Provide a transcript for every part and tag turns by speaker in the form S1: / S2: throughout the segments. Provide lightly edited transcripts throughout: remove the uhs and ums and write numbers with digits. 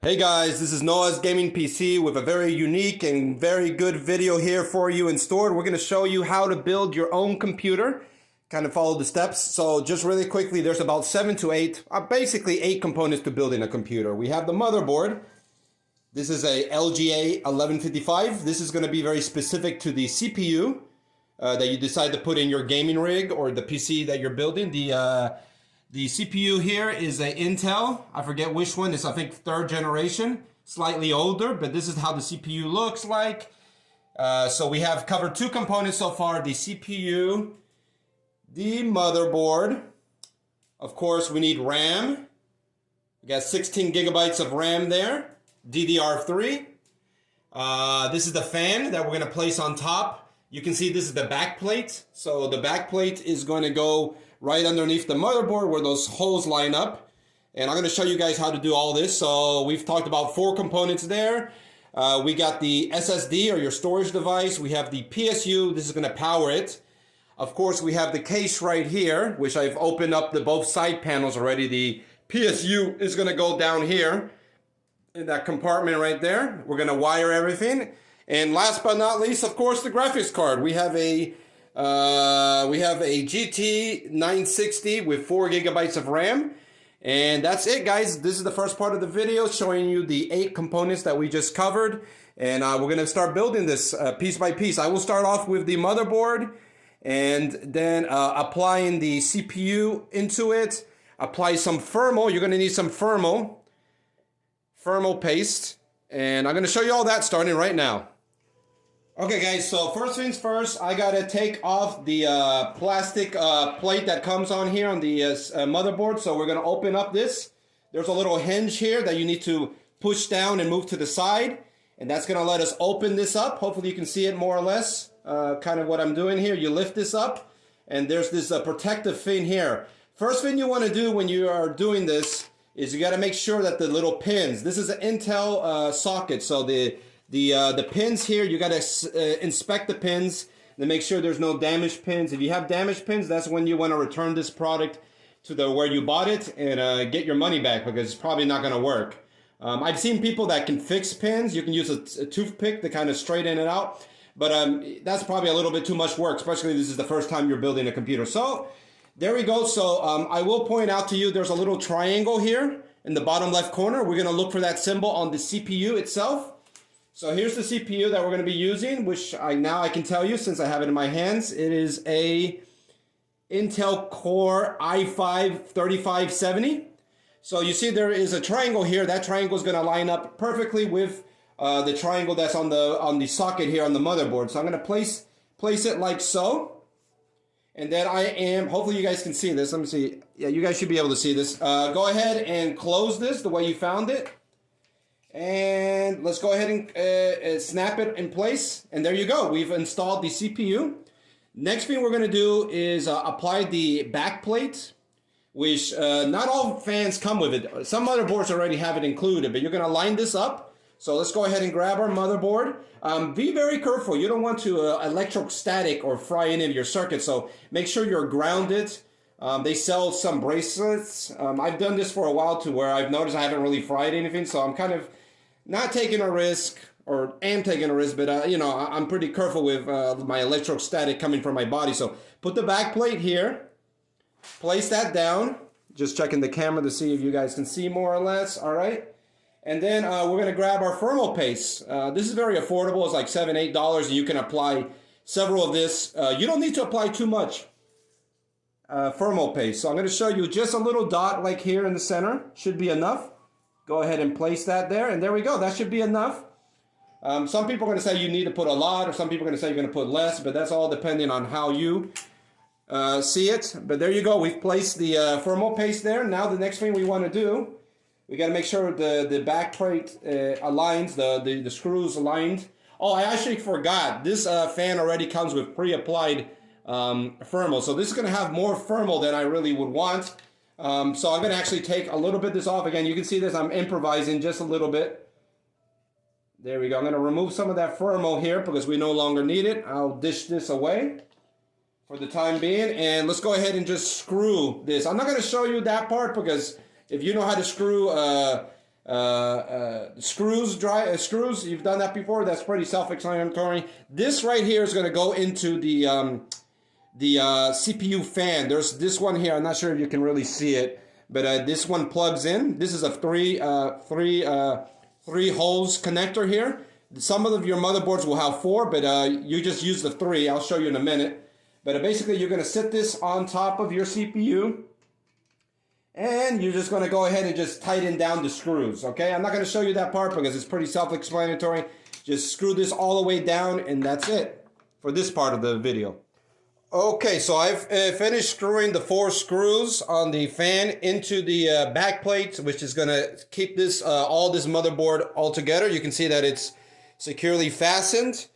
S1: Hey guys, this is Noah's Gaming PC with a very unique and very good video here for you in store. We're going to show you how to build your own computer. Kind of follow the steps. So just really quickly, there's about 7 to 8, basically 8 components to building a computer. We have the motherboard. This is a LGA 1155. This is going to be very specific to the CPU that you decide to put in your gaming rig or the PC that you're building. The CPU here is a Intel. I forget which one. It's, I think, 3rd generation. Slightly older, but this is how the CPU looks like. So we have covered 2 components so far. The CPU, the motherboard. Of course, we need RAM. We got 16 gigabytes of RAM there. DDR3. This is the fan that we're going to place on top. You can see this is the back plate. So the back plate is going to go right underneath the motherboard where those holes line up. And I'm going to show you guys how to do all this. So we've talked about 4 components there. We got the SSD or your storage device. We have the PSU. This is going to power it. Of course, we have the case right here, which I've opened up the both side panels already. The PSU is going to go down here in that compartment right there. We're going to wire everything. And last but not least, of course, the graphics card. We have a GT 960 with 4 gigabytes of RAM. And that's it, guys. This is the first part of the video showing you the 8 components that we just covered. And we're going to start building this piece by piece. I will start off with the motherboard and then applying the CPU into it. Apply some thermal. You're going to need some thermal paste. And I'm going to show you all that starting right now. Okay guys, so first things first, I gotta take off the plastic plate that comes on here on the motherboard. So we're gonna open up this. There's a little hinge here that you need to push down and move to the side. And that's gonna let us open this up. Hopefully you can see it more or less, kind of what I'm doing here. You lift this up and there's this protective thing here. First thing you wanna do when you are doing this is you gotta make sure that the little pins, this is an Intel socket, so the pins here, you got to inspect the pins to make sure there's no damaged pins. If you have damaged pins, that's when you want to return this product to where you bought it and get your money back, because it's probably not going to work. I've seen people that can fix pins. You can use a toothpick to kind of straighten it out, but that's probably a little bit too much work, especially if this is the first time you're building a computer. So there we go. So I will point out to you, there's a little triangle here in the bottom left corner. We're going to look for that symbol on the CPU itself. So here's the CPU that we're going to be using, which now I can tell you since I have it in my hands. It is a Intel Core i5-3570. So you see there is a triangle here. That triangle is going to line up perfectly with the triangle that's on the socket here on the motherboard. So I'm going to place it like so. And then hopefully you guys can see this. Let me see. Yeah, you guys should be able to see this. Go ahead and close this the way you found it. And let's go ahead and snap it in place. And there you go. We've installed the CPU. Next thing we're going to do is apply the back plate, which not all fans come with it. Some motherboards already have it included, but you're going to line this up. So let's go ahead and grab our motherboard. Be very careful. You don't want to electrostatic or fry any of your circuits. So make sure you're grounded. They sell some bracelets. I've done this for a while to where I've noticed I haven't really fried anything. So I'm kind of not taking a risk, or am taking a risk, but you know, I'm pretty careful with my electrostatic coming from my body. So put the back plate here, place that down, just checking the camera to see if you guys can see more or less. All right. And then we're going to grab our thermal paste. This is very affordable. It's like $7, $8, and you can apply several of this. You don't need to apply too much thermal paste. So I'm going to show you just a little dot like here in the center. Should be enough. Go ahead and place that there, and there we go. That should be enough. Some people are going to say you need to put a lot, or some people are going to say you're going to put less, but that's all depending on how you see it. But there you go. We've placed the thermal paste there. Now the next thing we want to do, we got to make sure the back plate aligns, the screws aligned. Oh, I actually forgot. This fan already comes with pre-applied thermal. So this is going to have more thermal than I really would want. So I'm going to actually take a little bit of this off. Again, you can see this. I'm improvising just a little bit. There we go. I'm going to remove some of that thermal here because we no longer need it. I'll dish this away for the time being. And let's go ahead and just screw this. I'm not going to show you that part because if you know how to screw screws. You've done that before. That's pretty self-explanatory. This right here is going to go into the CPU fan. There's this one here. I'm not sure if you can really see it, but this one plugs in. This is a three holes connector here. Some of your motherboards will have 4, but you just use the 3. I'll show you in a minute. But basically, you're going to sit this on top of your CPU, and you're just going to go ahead and just tighten down the screws, okay? I'm not going to show you that part because it's pretty self-explanatory. Just screw this all the way down, and that's it for this part of the video. Okay, so I've finished screwing the 4 screws on the fan into the back plate, which is going to keep this all this motherboard all together. You can see that it's securely fastened.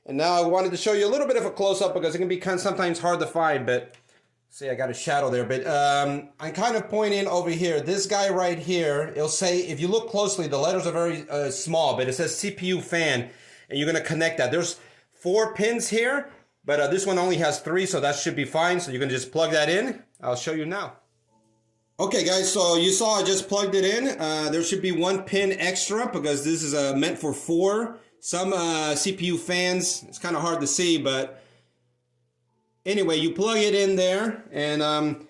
S1: And now I wanted to show you a little bit of a close-up because it can be sometimes hard to find, but see, I got a shadow there. But I'm kind of pointing over here. This guy right here, it'll say, if you look closely, the letters are very small, but it says CPU fan, and you're going to connect that. There's 4 pins here, but this one only has 3, so that should be fine. So you can just plug that in. I'll show you now. Okay, guys, so you saw I just plugged it in. There should be 1 pin extra because this is meant for 4. Some CPU fans, it's kind of hard to see, but anyway, you plug it in there, and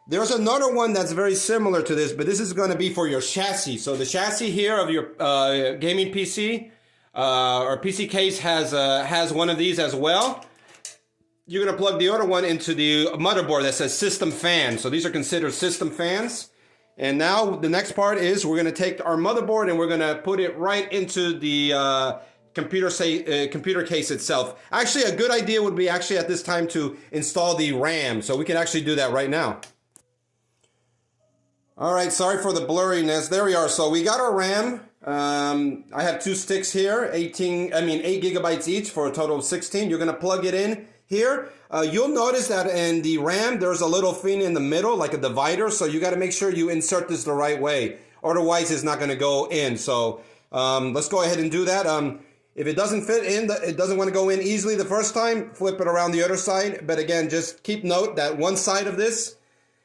S1: there's another one that's very similar to this, but this is going to be for your chassis. So the chassis here of your gaming PC or PC case has one of these as well. You're going to plug the other one into the motherboard that says system fan. So these are considered system fans. And now the next part is we're going to take our motherboard and we're going to put it right into the computer case itself. Actually, a good idea would be actually at this time to install the RAM. So we can actually do that right now. All right, sorry for the blurriness. There we are. So we got our RAM. I have 2 sticks here, 8 gigabytes each for a total of 16. You're going to plug it in here. You'll notice that in the RAM, there's a little thing in the middle, like a divider. So you got to make sure you insert this the right way. Otherwise, it's not going to go in. So let's go ahead and do that. If it doesn't fit in, it doesn't want to go in easily the first time, flip it around the other side. But again, just keep note that one side of this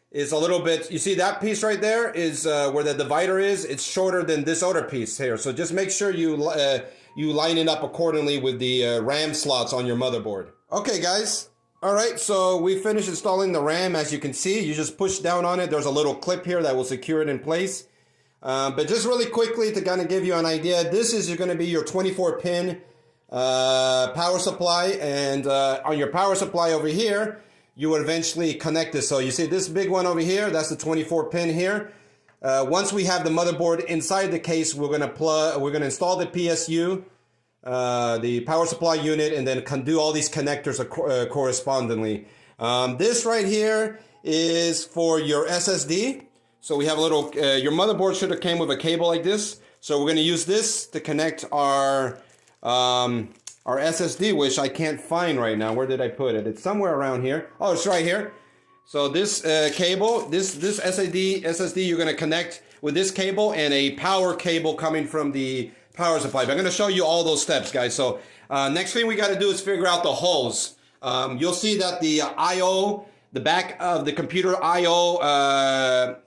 S1: is a little bit, you see that piece right there is where the divider is. It's shorter than this other piece here. So just make sure you line it up accordingly with the RAM slots on your motherboard. Okay, guys. All right, so we finished installing the RAM. As you can see, you just push down on it. There's a little clip here that will secure it in place. But just really quickly to kind of give you an idea, this is going to be your 24-pin power supply. And on your power supply over here, you would eventually connect this. So you see this big one over here, that's the 24-pin here. Once we have the motherboard inside the case, we're going to install the PSU, the power supply unit, and then do all these connectors correspondingly. This right here is for your SSD. So we have a little, your motherboard should have came with a cable like this. So we're going to use this to connect our SSD, which I can't find right now. Where did I put it? It's somewhere around here. Oh, it's right here. So this cable, this SSD, you're going to connect with this cable and a power cable coming from the power supply. But I'm going to show you all those steps, guys. So next thing we got to do is figure out the holes. You'll see that the I/O, the back of the computer I/O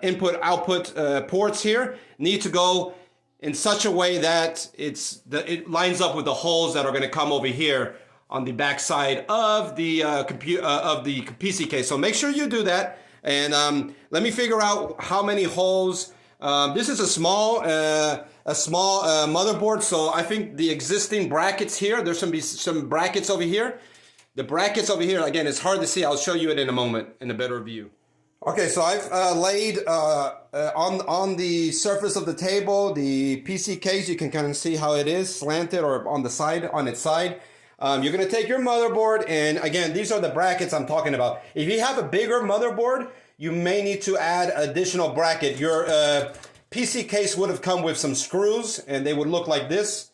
S1: input-output ports here need to go in such a way that it lines up with the holes that are going to come over here on the back side of the PC case. So make sure you do that. And let me figure out how many holes. This is a small motherboard, so I think the existing brackets here. There's some brackets over here. The brackets over here, again, it's hard to see. I'll show you it in a moment in a better view. Okay, so I've laid on the surface of the table, the PC case. You can kind of see how it is slanted or on its side. You're going to take your motherboard, and again, these are the brackets I'm talking about. If you have a bigger motherboard, you may need to add additional bracket. Your PC case would have come with some screws, and they would look like this.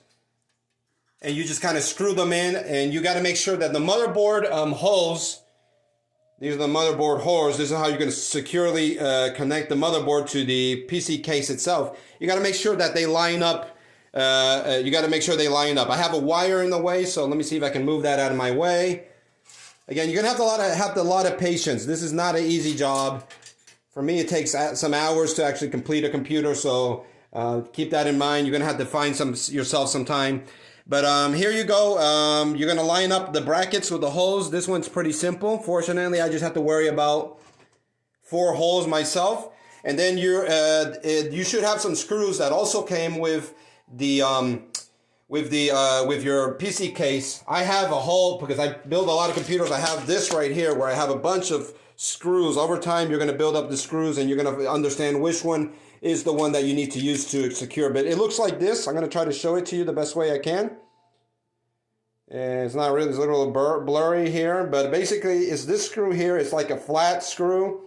S1: And you just kind of screw them in, and you got to make sure that the motherboard holes, these are the motherboard holes. This is how you're going to securely connect the motherboard to the PC case itself. You got to make sure that they line up. I have a wire in the way, so let me see if I can move that out of my way. Again, you're going to have a lot of patience. This is not an easy job. For me, it takes some hours to actually complete a computer, so Keep that in mind. You're going to have to find some yourself some time. But here you go. You're going to line up the brackets with the holes. This one's pretty simple. Fortunately, I just have to worry about 4 holes myself. And then you should have some screws that also came with the with your PC case. I have a hole because I build a lot of computers. I have this right here where I have a bunch of screws. Over time, you're going to build up the screws and you're going to understand which one is the one that you need to use to secure. But it looks like this. I'm going to try to show it to you the best way I can. And it's not really, it's a little blurry here, but basically it's this screw here. It's like a flat screw.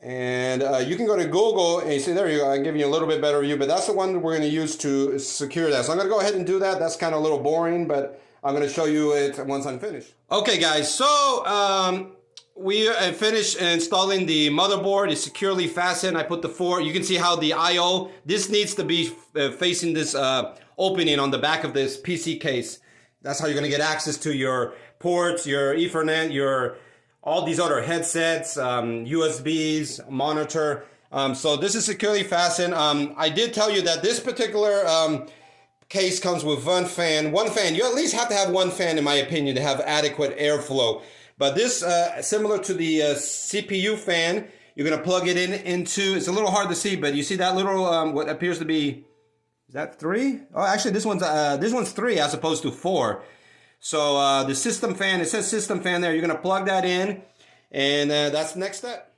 S1: And you can go to Google and you see, there you go, I'm giving you a little bit better view, but that's the one we're going to use to secure that. So I'm going to go ahead and do that. That's kind of a little boring, but I'm going to show you it once I'm finished. Okay, guys, so we finished installing the motherboard. It's securely fastened. I put the 4. You can see how the I/O, this needs to be facing this opening on the back of this PC case. That's how you're going to get access to your ports, your Ethernet, all these other headsets, USBs, monitor. So this is securely fastened. I did tell you that this particular case comes with one fan. One fan. You at least have to have one fan, in my opinion, to have adequate airflow. But this, similar to the CPU fan, you're going to plug it into, it's a little hard to see, but you see that little, what appears to be, is that 3? Oh, actually, this one's 3 as opposed to 4. So the system fan, it says system fan there. You're going to plug that in, and that's the next step.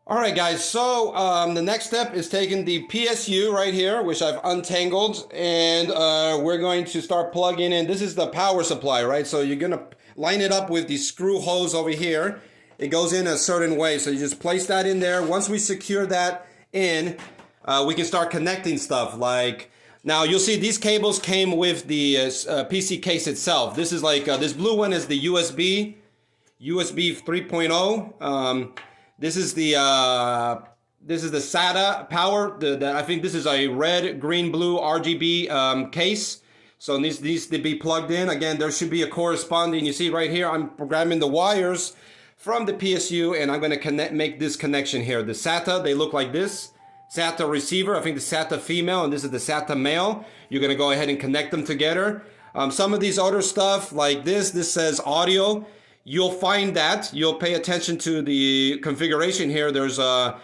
S1: All right, guys. So the next step is taking the PSU right here, which I've untangled, and we're going to start plugging in. This is the power supply, right? So you're going to line it up with the screw hose over here. It goes in a certain way. So you just place that in there. Once we secure that in, we can start connecting stuff like, now you'll see these cables came with the PC case itself. This is like, this blue one is the USB 3.0. This is the SATA power. I think this is a red, green, blue RGB case. So these needs to be plugged in. Again, there should be a corresponding, you see right here, I'm programming the wires from the PSU, and I'm going to make this connection here. The SATA, they look like this. SATA receiver, I think the SATA female, and this is the SATA male. You're going to go ahead and connect them together. Some of these other stuff like this says audio. You'll find that. You'll pay attention to the configuration here. There's holes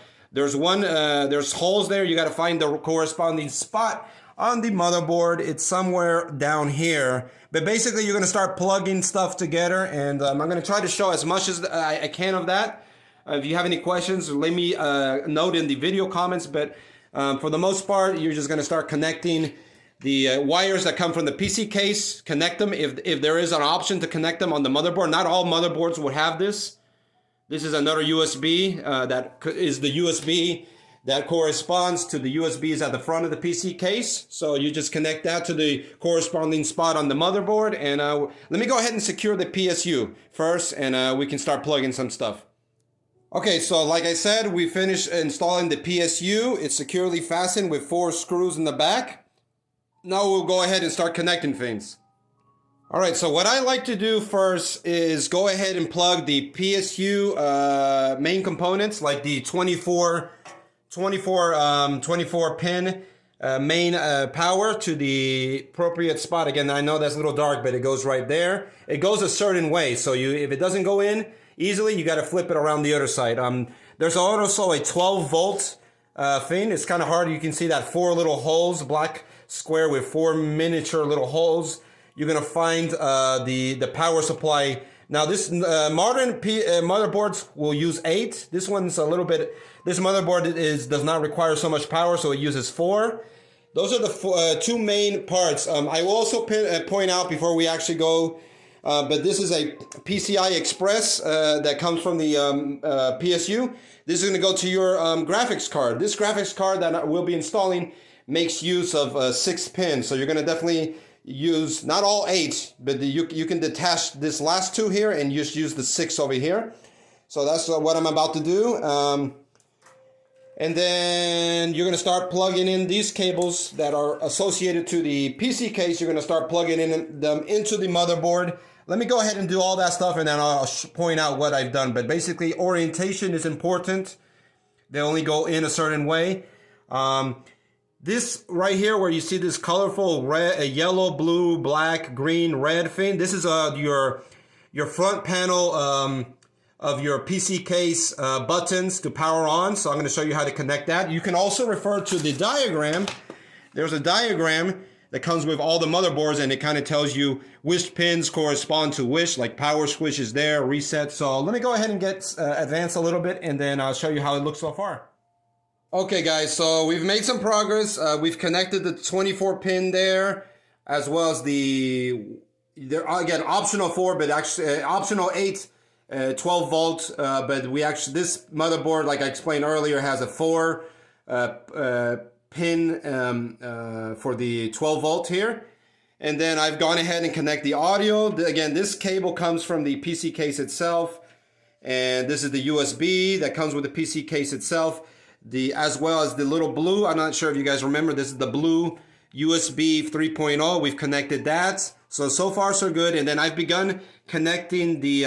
S1: there. You got to find the corresponding spot on the motherboard. It's somewhere down here. But basically, you're going to start plugging stuff together, and I'm going to try to show as much as I can of that. If you have any questions, let me note in the video comments. But for the most part, you're just going to start connecting the wires that come from the PC case. Connect them if there is an option to connect them on the motherboard. Not all motherboards would have this. This is another USB that is the USB that corresponds to the USBs at the front of the PC case. So you just connect that to the corresponding spot on the motherboard. And let me go ahead and secure the PSU first, and we can start plugging some stuff. Okay, so like I said, we finished installing the PSU. It's securely fastened with 4 screws in the back. Now we'll go ahead and start connecting things. All right, so what I like to do first is go ahead and plug the PSU main components, like the 24 pin main power to the appropriate spot. Again, I know that's a little dark, but it goes right there. It goes a certain way, so if it doesn't go in easily, you got to flip it around the other side. There's also a 12 volt thing. It's kind of hard. You can see that 4 little holes, black square with 4 miniature little holes. You're gonna find the power supply. Now this modern motherboards will use 8. This one's a little bit. This motherboard does not require so much power, so it uses 4. Those are the 2 main parts. I will also point out before we actually go. But this is a PCI Express that comes from the PSU. This is going to go to your graphics card. This graphics card that we'll be installing makes use of 6 pins. So you're going to definitely use, not all 8, but you can detach this last 2 here and just use the 6 over here. So that's what I'm about to do. And then you're going to start plugging in these cables that are associated to the PC case. You're going to start plugging them into the motherboard. Let me go ahead and do all that stuff, and then I'll point out what I've done. But basically, orientation is important. They only go in a certain way. This right here, where you see this colorful red, yellow, blue, black, green, red fin, this is your front panel of your PC case buttons to power on. So I'm going to show you how to connect that. You can also refer to the diagram. There's a diagram that comes with all the motherboards, and it kind of tells you which pins correspond to which, like power switch is there, reset. So let me go ahead and get advanced a little bit, and then I'll show you how it looks so far. Okay guys, so we've made some progress. We've connected the 24 pin there, as well as there again, optional 4, but actually optional 8, 12 volt. But this motherboard, like I explained earlier, has a 4 pin for the 12 volt here. And then I've gone ahead and connect the audio. Again, this cable comes from the PC case itself. And this is the USB that comes with the PC case itself. As well as the little blue, I'm not sure if you guys remember, this is the blue USB 3.0. We've connected that. So far so good. And then I've begun connecting the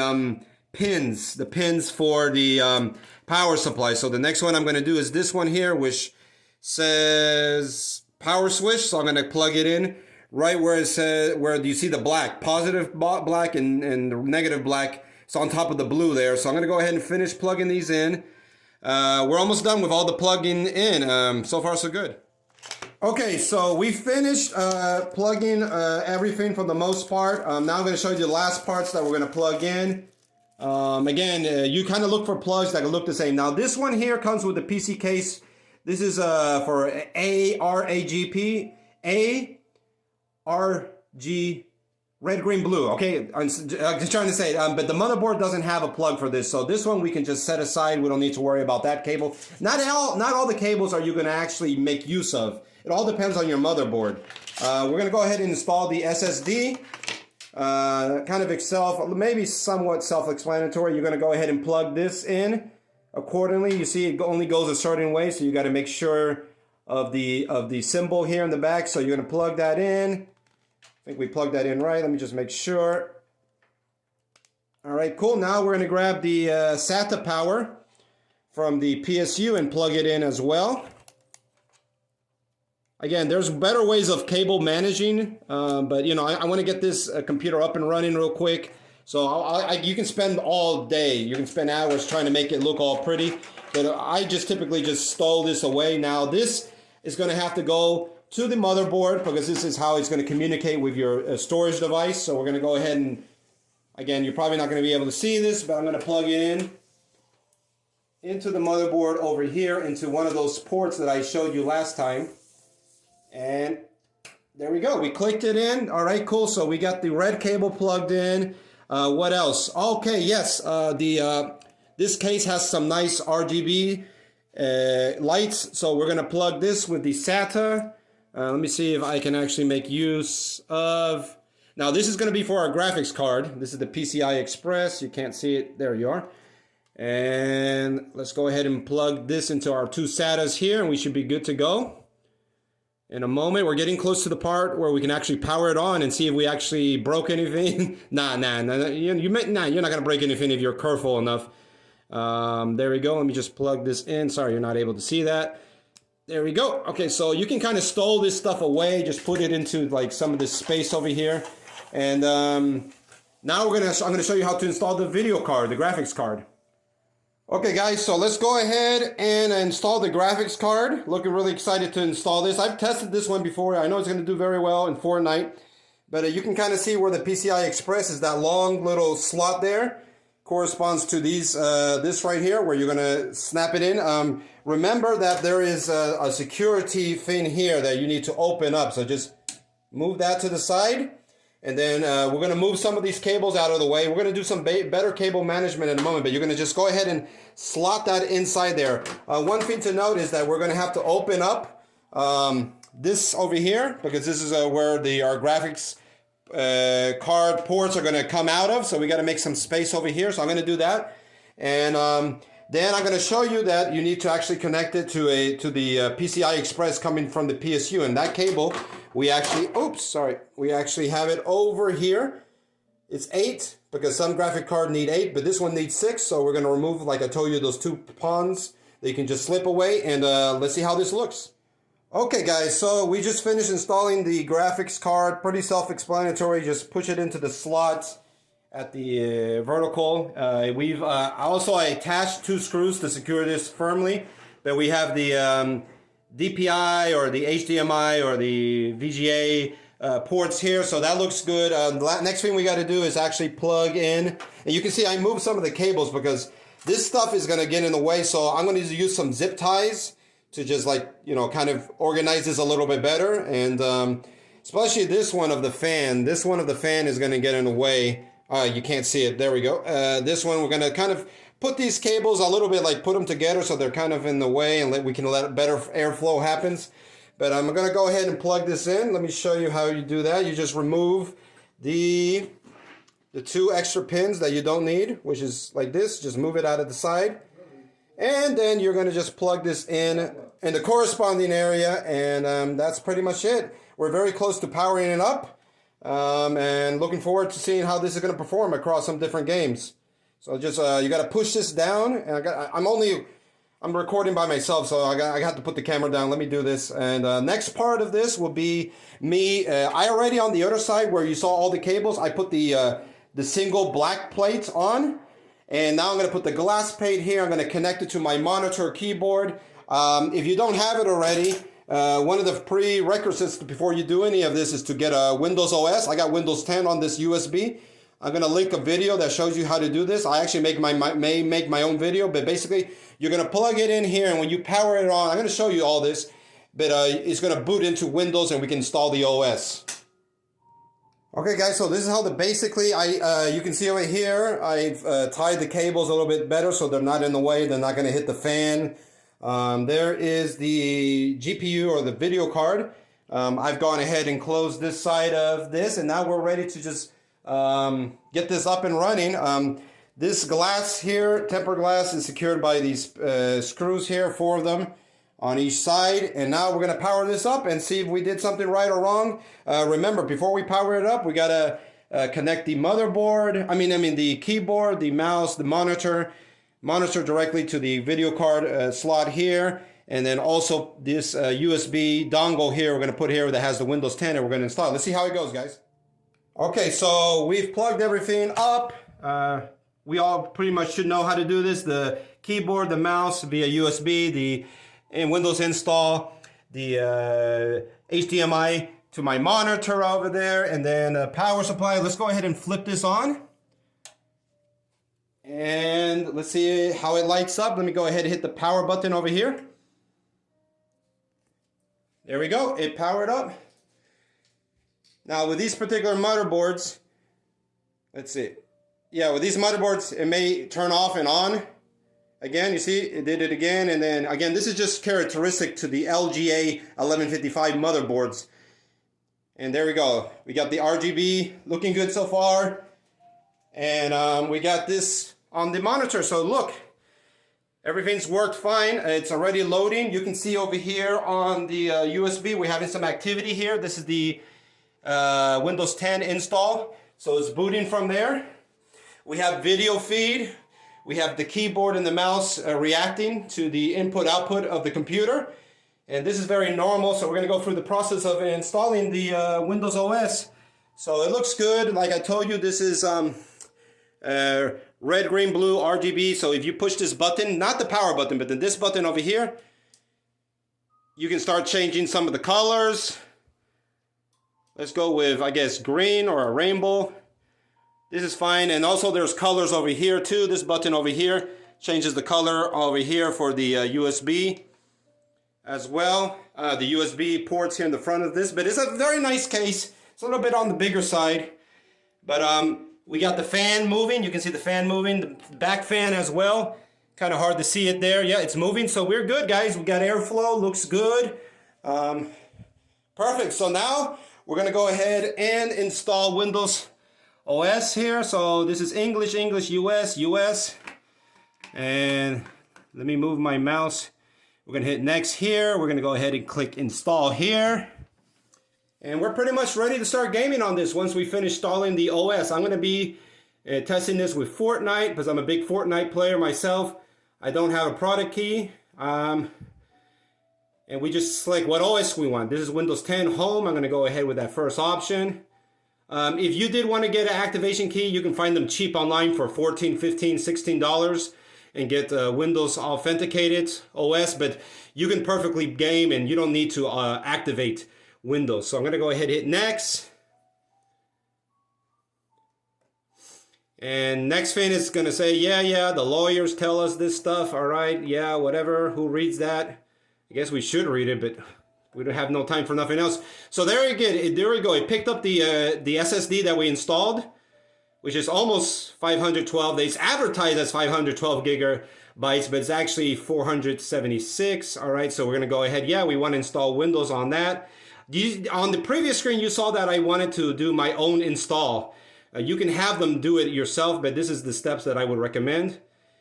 S1: pins for the power supply. So the next one I'm going to do is this one here, which says power switch. So I'm going to plug it in right where it says, where you see the black, positive black and negative black. It's on top of the blue there. So I'm going to go ahead and finish plugging these in. We're almost done with all the plugging in. So far, so good. Okay, so we finished plugging everything for the most part. Now I'm going to show you the last parts that we're going to plug in. Again, you kind of look for plugs that look the same. Now, this one here comes with the PC case. This is for ARAGP. ARG red, green, blue. Okay, I'm just trying to say, but the motherboard doesn't have a plug for this, so this one we can just set aside. We don't need to worry about that cable. Not all the cables are you going to actually make use of. It all depends on your motherboard. We're going to go ahead and install the SSD. Kind of maybe somewhat self-explanatory. You're going to go ahead and plug this in accordingly. You see, it only goes a certain way, so you got to make sure of the symbol here in the back. So you're going to plug that in. I think we plugged that in right. Let me just make sure. All right, cool. Now we're going to grab the SATA power from the PSU and plug it in as well. Again, there's better ways of cable managing, but you know, I want to get this computer up and running real quick. So you can spend all day, you can spend hours trying to make it look all pretty, but I just typically just stow this away. Now this is going to have to go to the motherboard because this is how it's going to communicate with your storage device. So we're going to go ahead and, again, you're probably not going to be able to see this, but I'm going to plug it in into the motherboard over here into one of those ports that I showed you last time. And there we go. We clicked it in. All right, cool. So we got the red cable plugged in. What else? Okay, yes. This case has some nice RGB lights. So we're going to plug this with the SATA. Let me see if I can actually make use of... Now, this is going to be for our graphics card. This is the PCI Express. You can't see it. There you are. And let's go ahead and plug this into our two SATAs here, and we should be good to go. In a moment, we're getting close to the part where we can actually power it on and see if we actually broke anything. Nah, you're not going to break anything if you're careful enough. There we go. Let me just plug this in. Sorry, you're not able to see that. There we go. Okay, so you can kind of stow this stuff away. Just put it into like some of this space over here. And now I'm gonna show you how to install the video card, the graphics card. Okay guys, so let's go ahead and install the graphics card. Looking really excited to install this. I've tested this one before. I know it's going to do very well in Fortnite. But you can kind of see where the PCI Express is, that long little slot there. Corresponds to this right here where you're going to snap it in. Remember that there is a security thing here that you need to open up. So just move that to the side. And then we're going to move some of these cables out of the way. We're going to do some better cable management in a moment, but you're going to just go ahead and slot that inside there. One thing to note is that we're going to have to open up this over here because this is where our graphics card ports are going to come out of. So we got to make some space over here. So I'm going to do that. And then I'm going to show you that you need to actually connect it to the PCI Express coming from the PSU. And that cable, we actually have it over here. It's 8 because some graphic card need 8, but this one needs 6. So we're going to remove, like I told you, those two ponds that you can just slip away. And let's see how this looks. Okay guys, so we just finished installing the graphics card. Pretty self-explanatory. Just push it into the slots at the vertical. I attached 2 screws to secure this firmly. But we have the DPI or the HDMI or the VGA ports here, so that looks good. Next thing we got to do is actually plug in. And you can see I moved some of the cables because this stuff is going to get in the way. So I'm going to use some zip ties to just kind of organize this a little bit better. And especially this one of the fan. This one of the fan is going to get in the way. You can't see it. There we go. This one, we're going to kind of put these cables a little bit, put them together so they're kind of in the way and we can let better airflow happens. But I'm going to go ahead and plug this in. Let me show you how you do that. You just remove the 2 extra pins that you don't need, which is like this. Just move it out of the side. And then you're going to just plug this in the corresponding area, and that's pretty much it. We're very close to powering it up, and looking forward to seeing how this is going to perform across some different games. So just you got to push this down, and I'm recording by myself, so I got to put the camera down. Let me do this, and next part of this will be me. I already on the other side where you saw all the cables, I put the single black plates on. And now I'm going to put the glass plate here. I'm going to connect it to my monitor keyboard. If you don't have it already, one of the prerequisites before you do any of this is to get a Windows OS. I got Windows 10 on this USB. I'm going to link a video that shows you how to do this. I actually may make my own video, but basically you're going to plug it in here, and when you power it on, I'm going to show you all this, but it's going to boot into Windows and we can install the OS. Okay guys, so this is how you can see over here, I've tied the cables a little bit better so they're not in the way, they're not going to hit the fan. There is the GPU or the video card. I've gone ahead and closed this side of this, and now we're ready to just get this up and running. This glass here, tempered glass, is secured by these screws here, 4 of them on each side. And now we're going to power this up and see if we did something right or wrong. Remember, before we power it up, we got to connect the motherboard, the keyboard, the mouse, the monitor directly to the video card slot here. And then also this USB dongle here we're going to put here that has the Windows 10, and we're going to install it. Let's see how it goes, guys. Okay, so we've plugged everything up. We all pretty much should know how to do this. The keyboard, the mouse via USB, in Windows install, the HDMI to my monitor over there, and then a power supply. Let's go ahead and flip this on. And let's see how it lights up. Let me go ahead and hit the power button over here. There we go, it powered up. Now with these particular motherboards, let's see. Yeah, with these motherboards, it may turn off and on. Again, you see, it did it again. And then again, this is just characteristic to the LGA 1155 motherboards. And there we go. We got the RGB looking good so far. And we got this on the monitor. So look, everything's worked fine. It's already loading. You can see over here on the USB, we're having some activity here. This is the Windows 10 install. So it's booting from there. We have video feed. We have the keyboard and the mouse reacting to the input-output of the computer. And this is very normal, so we're going to go through the process of installing the Windows OS. So it looks good. Like I told you, this is red, green, blue, RGB. So if you push this button, not the power button, but then this button over here, you can start changing some of the colors. Let's go with, I guess, green or a rainbow. This is fine. And also there's colors over here too. This button over here changes the color over here for the USB as well. The USB ports here in the front of this, but it's a very nice case. It's a little bit on the bigger side, but we got the fan moving. You can see the fan moving, the back fan as well. Kind of hard to see it there. Yeah, it's moving, so we're good, guys. We got airflow, looks good. Perfect. So now we're gonna go ahead and install Windows OS here. So this is English, US, US. And let me move my mouse. We're gonna hit next here. We're gonna go ahead and click install here. And we're pretty much ready to start gaming on this once we finish installing the OS. I'm gonna be testing this with Fortnite because I'm a big Fortnite player myself. I don't have a product key. And we just select what OS we want. This is Windows 10 Home. I'm going to go ahead with that first option. If you did want to get an activation key, you can find them cheap online for $14, $15, $16 and get Windows Authenticated OS, but you can perfectly game and you don't need to activate Windows. So I'm going to go ahead and hit next. And next thing is going to say, yeah, the lawyers tell us this stuff. All right, yeah, whatever. Who reads that? I guess we should read it, but we don't have no time for nothing else. So there we go. It picked up the SSD that we installed, which is almost 512. It's advertised as 512 gigabytes, but it's actually 476. All right, so we're going to go ahead. Yeah, we want to install Windows on that. On the previous screen, you saw that I wanted to do my own install. You can have them do it yourself, but this is the steps that I would recommend.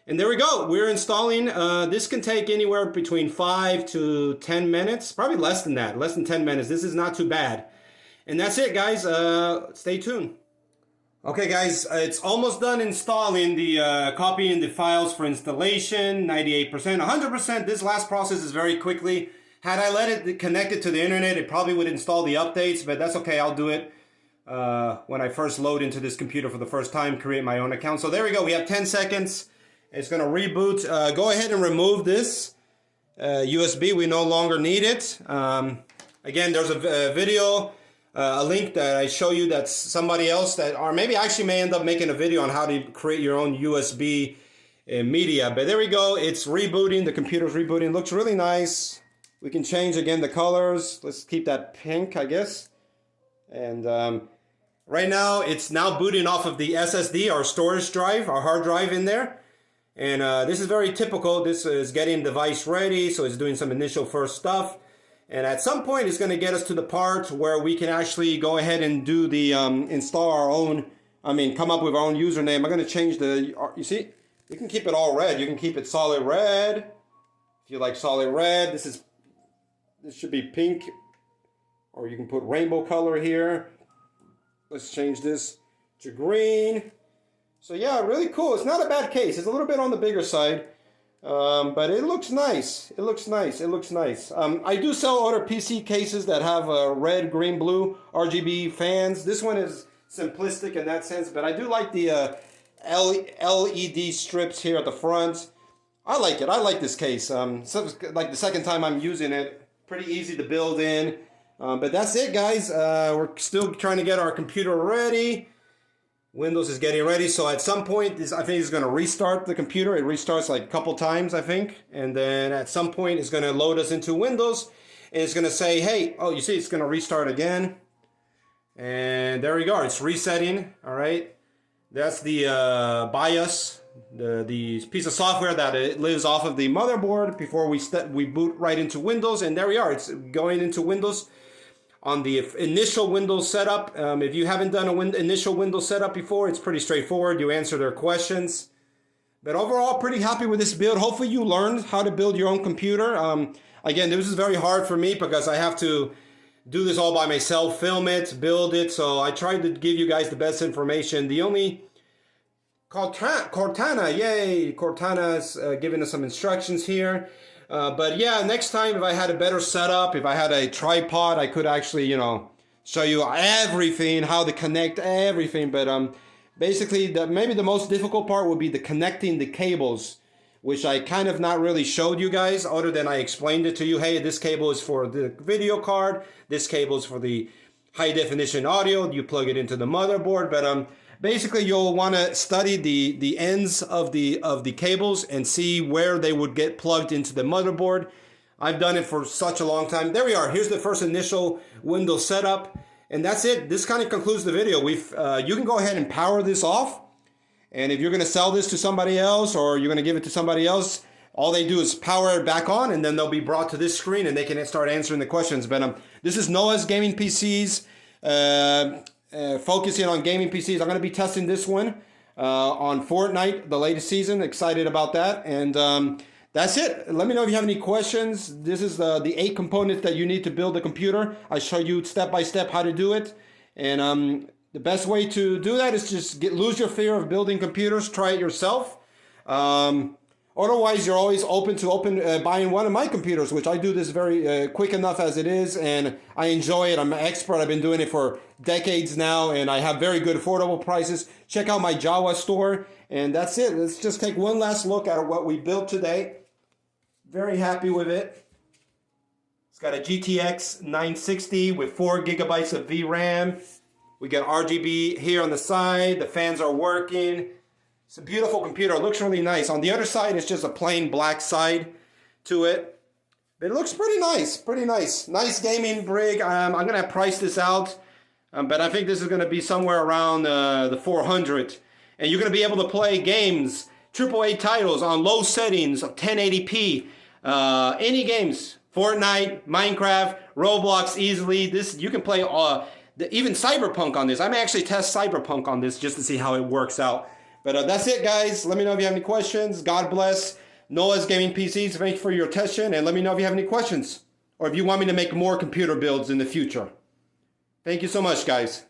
S1: And there we go. We're installing. This can take anywhere between 5 to 10 minutes. Probably less than that. Less than 10 minutes. This is not too bad. And that's it, guys. Stay tuned. Okay, guys. It's almost done installing the copying the files for installation. 98%. 100%. This last process is very quickly. Had I let it connect it to the internet, it probably would install the updates. But that's okay. I'll do it when I first load into this computer for the first time. Create my own account. So there we go. We have 10 seconds. It's going to reboot. Go ahead and remove this USB. We no longer need it. Again, there's a video, a link that I show you that's somebody else that, or maybe I actually may end up making a video on how to create your own USB media. But there we go. It's rebooting. The computer's rebooting. Looks really nice. We can change again the colors. Let's keep that pink, I guess. And right now, it's now booting off of the SSD, our storage drive, our hard drive in there. And this is very typical. This is getting the device ready, so it's doing some initial first stuff. And at some point, it's going to get us to the part where we can actually go ahead and do the install our own, come up with our own username. I'm going to change the, you see, you can keep it all red. You can keep it solid red. If you like solid red, this should be pink. Or you can put rainbow color here. Let's change this to green. So yeah, really cool. It's not a bad case. It's a little bit on the bigger side, but it looks nice. It looks nice. It looks nice. I do sell other PC cases that have red, green, blue RGB fans. This one is simplistic in that sense, but I do like the LED strips here at the front. I like it. I like this case. So like the second time I'm using it, pretty easy to build in. But that's it, guys. We're still trying to get our computer ready. Windows is getting ready, so at some point, I think it's going to restart the computer. It restarts like a couple times, I think. And then at some point, it's going to load us into Windows. And it's going to say, hey, oh, you see, it's going to restart again. And there we go. It's resetting, all right? That's the BIOS, the piece of software that it lives off of the motherboard before we boot right into Windows. And there we are. It's going into Windows. On the initial Windows setup, if you haven't done an initial Windows setup before, it's pretty straightforward. You answer their questions. But overall, pretty happy with this build. Hopefully you learned how to build your own computer. Again, this is very hard for me because I have to do this all by myself, film it, build it. So I tried to give you guys the best information. The only Cortana, yay, Cortana's giving us some instructions here. But yeah, next time if I had a better setup, if I had a tripod, I could actually, show you everything, how to connect everything. But basically, maybe the most difficult part would be the connecting the cables, which I kind of not really showed you guys, other than I explained it to you. Hey, this cable is for the video card. This cable is for the high definition audio. You plug it into the motherboard. But basically, you'll want to study the ends of the cables and see where they would get plugged into the motherboard. I've done it for such a long time. There we are. Here's the first initial Windows setup. And that's it. This kind of concludes the video. You can go ahead and power this off. And if you're going to sell this to somebody else or you're going to give it to somebody else, all they do is power it back on and then they'll be brought to this screen and they can start answering the questions. But this is Noah's Gaming PCs. Focusing on gaming PCs. I'm going to be testing this one on Fortnite, the latest season. Excited about that. And that's it. Let me know if you have any questions. This is the 8 components that you need to build a computer. I show you step by step how to do it. And the best way to do that is just lose your fear of building computers. Try it yourself. Otherwise, you're always open to buying one of my computers, which I do this very quick enough as it is, and I enjoy it. I'm an expert. I've been doing it for decades now, and I have very good affordable prices. Check out my Java store, and that's it. Let's just take one last look at what we built today. Very happy with it. It's got a GTX 960 with 4 gigabytes of VRAM. We got RGB here on the side. The fans are working. It's a beautiful computer. It looks really nice. On the other side, it's just a plain black side to it. But it looks pretty nice. Pretty nice. Nice gaming rig. I'm going to price this out. But I think this is going to be somewhere around the 400. And you're going to be able to play games, AAA titles on low settings, 1080p. Any games. Fortnite, Minecraft, Roblox easily. This you can play even Cyberpunk on this. I may actually test Cyberpunk on this just to see how it works out. But that's it, guys. Let me know if you have any questions. God bless Noah's Gaming PCs. Thanks for your attention. And let me know if you have any questions. Or if you want me to make more computer builds in the future. Thank you so much, guys.